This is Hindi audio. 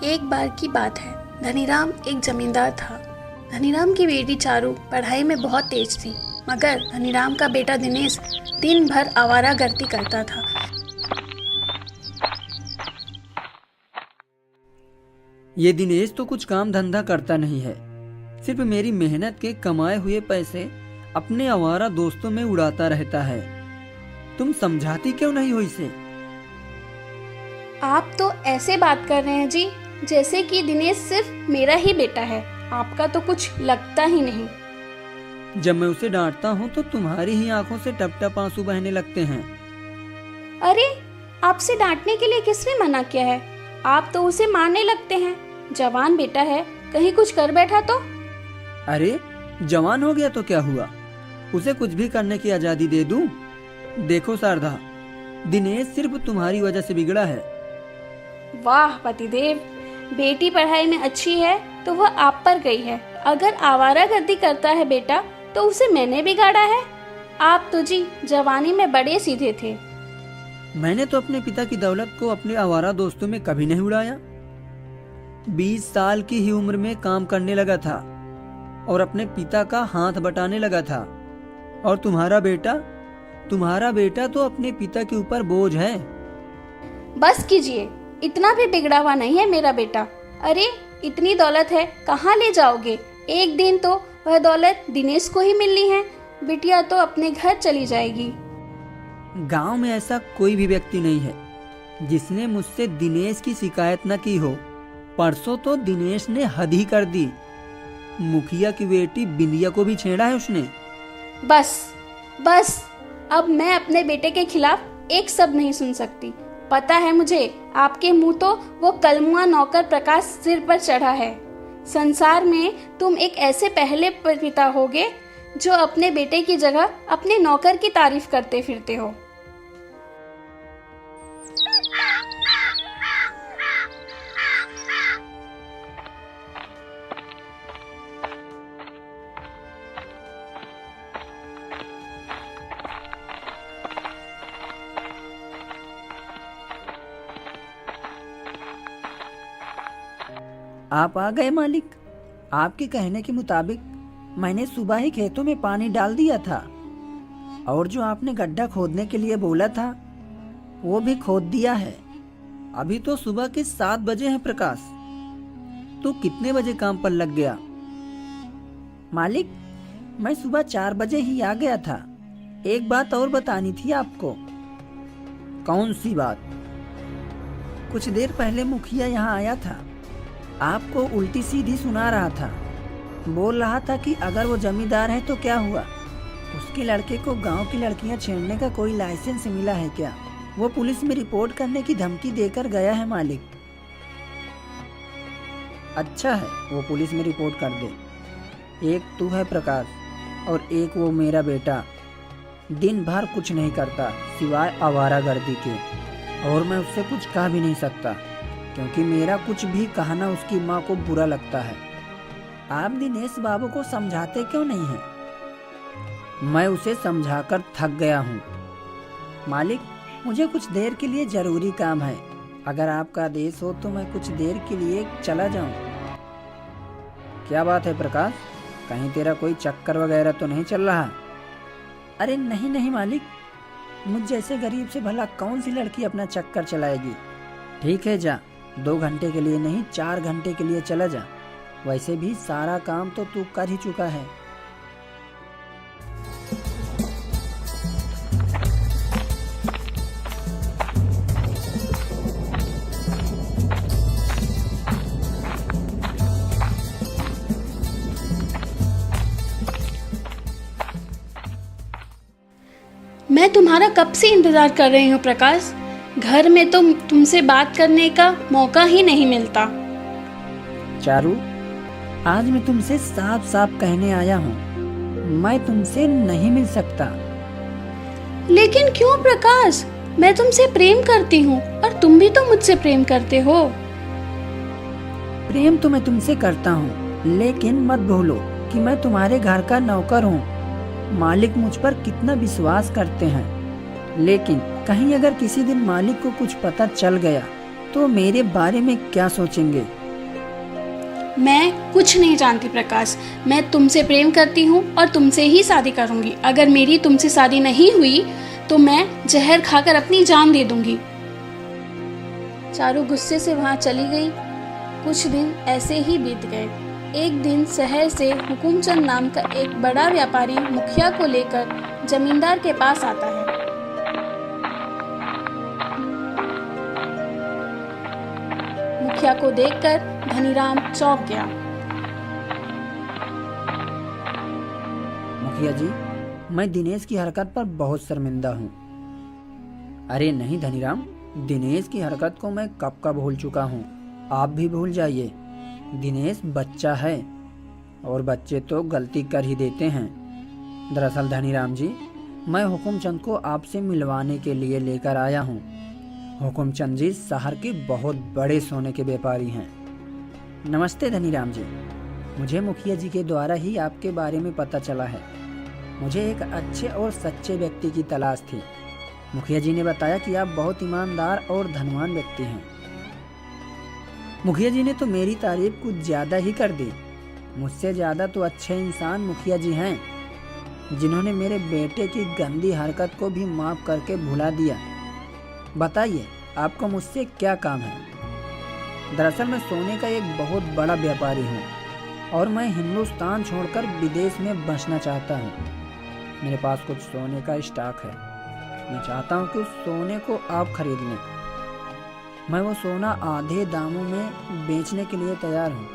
एक बार की बात है। धनीराम एक जमींदार था। धनीराम की बेटी चारू पढ़ाई में बहुत तेज थी, मगर धनीराम का बेटा दिनेश दिन भर आवारागर्दी करता था। ये दिनेश तो कुछ काम धंधा करता नहीं है, सिर्फ मेरी मेहनत के कमाए हुए पैसे अपने आवारा दोस्तों में उड़ाता रहता है। तुम समझाती क्यों नहीं हो इसे? आप तो ऐसे बात कर रहे हैं जी, जैसे कि दिनेश सिर्फ मेरा ही बेटा है। आपका तो कुछ लगता ही नहीं। जब मैं उसे डांटता हूँ तो तुम्हारी ही आंखों से टप टप आंसू बहने लगते हैं। अरे, आपसे डांटने के लिए किसने मना किया है? आप तो उसे मारने लगते हैं। जवान बेटा है, कहीं कुछ कर बैठा तो? अरे, जवान हो गया तो क्या हुआ? उसे कुछ भी करने की आजादी दे दूं? देखो शारदा, दिनेश सिर्फ तुम्हारी वजह से बिगड़ा है। वाह पतिदेव, बेटी पढ़ाई में अच्छी है तो वह आप पर गई है। अगर आवारागर्दी करता है बेटा तो उसे मैंने बिगाड़ा है। आप तो जी जवानी में बड़े सीधे थे। मैंने तो अपने पिता की दौलत को अपने आवारा दोस्तों में कभी नहीं उड़ाया। 20 साल की ही उम्र में काम करने लगा था और अपने पिता का हाथ बटाने लगा था। और तुम्हारा बेटा तो अपने पिता के ऊपर बोझ है। बस कीजिए, इतना भी बिगड़ा हुआ नहीं है मेरा बेटा। अरे, इतनी दौलत है, कहाँ ले जाओगे? एक दिन तो वह दौलत दिनेश को ही मिलनी है। बिटिया तो अपने घर चली जाएगी। गांव में ऐसा कोई भी व्यक्ति नहीं है जिसने मुझसे दिनेश की शिकायत न की हो। परसों तो दिनेश ने हद ही कर दी। मुखिया की बेटी बिंदिया को भी छेड़ा है उसने। बस अब मैं अपने बेटे के खिलाफ एक शब्द नहीं सुन सकती। पता है मुझे, आपके मुंह तो वो कलमुआ नौकर प्रकाश सिर पर चढ़ा है। संसार में तुम एक ऐसे पहले पिता होगे जो अपने बेटे की जगह अपने नौकर की तारीफ करते फिरते हो। आप आ गए मालिक। आपके कहने के मुताबिक मैंने सुबह ही खेतों में पानी डाल दिया था और जो आपने गड्ढा खोदने के लिए बोला था वो भी खोद दिया है। अभी तो सुबह के 7 बजे हैं प्रकाश। तो कितने बजे काम पर लग गया? मालिक, मैं सुबह 4 बजे ही आ गया था। एक बात और बतानी थी आपको। कौन सी बात? कुछ देर पहले मुखिया यहाँ आया था, आपको उल्टी सीधी सुना रहा था। बोल रहा था कि अगर वो जमींदार है तो क्या हुआ, उसके लड़के को गांव की लड़कियां छेड़ने का कोई लाइसेंस मिला है क्या? वो पुलिस में रिपोर्ट करने की धमकी देकर गया है मालिक। अच्छा है, वो पुलिस में रिपोर्ट कर दे। एक तू है प्रकाश और एक वो मेरा बेटा। दिन भर कुछ नहीं करता सिवाय आवारागर्दी के, और मैं उससे कुछ कह भी नहीं सकता क्योंकि मेरा कुछ भी कहना उसकी माँ को बुरा लगता है। आप दिनेश बाबू को समझाते क्यों नहीं हैं? मैं उसे समझाकर थक गया हूँ। मालिक, मुझे कुछ देर के लिए जरूरी काम है। अगर आपका आदेश हो तो मैं कुछ देर के लिए चला जाऊँ। क्या बात है प्रकाश, कहीं तेरा कोई चक्कर वगैरह तो नहीं चल रहा? अरे नहीं मालिक, मुझ जैसे गरीब से भला कौन सी लड़की अपना चक्कर चलाएगी। ठीक है, जा। 2 घंटे के लिए नहीं, 4 घंटे के लिए चला जा। वैसे भी सारा काम तो तू कर ही चुका है। मैं तुम्हारा कब से इंतजार कर रही हूँ प्रकाश। घर में तो तुमसे बात करने का मौका ही नहीं मिलता। चारू, आज मैं तुमसे साफ साफ कहने आया हूँ, मैं तुमसे नहीं मिल सकता। लेकिन क्यों प्रकाश? मैं तुमसे प्रेम करती हूँ और तुम भी तो मुझसे प्रेम करते हो। प्रेम तो मैं तुमसे करता हूँ, लेकिन मत भूलो कि मैं तुम्हारे घर का नौकर हूँ। मालिक मुझ पर कितना विश्वास करते हैं, लेकिन कहीं अगर किसी दिन मालिक को कुछ पता चल गया तो मेरे बारे में क्या सोचेंगे? मैं कुछ नहीं जानती प्रकाश। मैं तुमसे प्रेम करती हूँ और तुमसे ही शादी करूँगी। अगर मेरी तुमसे शादी नहीं हुई तो मैं जहर खाकर अपनी जान दे दूँगी। चारू गुस्से से वहाँ चली गई। कुछ दिन ऐसे ही बीत गए। एक दिन शहर से हुकुमचंद नाम का एक बड़ा व्यापारी मुखिया को लेकर जमींदार के पास आता है। मुखिया को देखकर धनीराम चौंक गया। मुखिया जी, मैं दिनेश की हरकत पर बहुत शर्मिंदा हूँ। अरे नहीं धनीराम, दिनेश की हरकत को मैं कब का भूल चुका हूँ। आप भी भूल जाइए। दिनेश बच्चा है और बच्चे तो गलती कर ही देते हैं। दरअसल धनीराम जी, मैं हुकुमचंद को आपसे मिलवाने के लिए लेकर आया हूँ। हुकुमचंद जी शहर के बहुत बड़े सोने के व्यापारी हैं। नमस्ते धनीराम जी, मुझे मुखिया जी के द्वारा ही आपके बारे में पता चला है। मुझे एक अच्छे और सच्चे व्यक्ति की तलाश थी। मुखिया जी ने बताया कि आप बहुत ईमानदार और धनवान व्यक्ति हैं। मुखिया जी ने तो मेरी तारीफ कुछ ज़्यादा ही कर दी। मुझसे ज़्यादा तो अच्छे इंसान मुखिया जी हैं, जिन्होंने मेरे बेटे की गंदी हरकत को भी माफ़ करके भुला दिया। बताइए, आपको मुझसे क्या काम है? दरअसल मैं सोने का एक बहुत बड़ा व्यापारी हूँ और मैं हिंदुस्तान छोड़कर विदेश में बसना चाहता हूँ। मेरे पास कुछ सोने का स्टॉक है। मैं चाहता हूँ कि उस सोने को आप खरीद लें। मैं वो सोना आधे दामों में बेचने के लिए तैयार हूँ।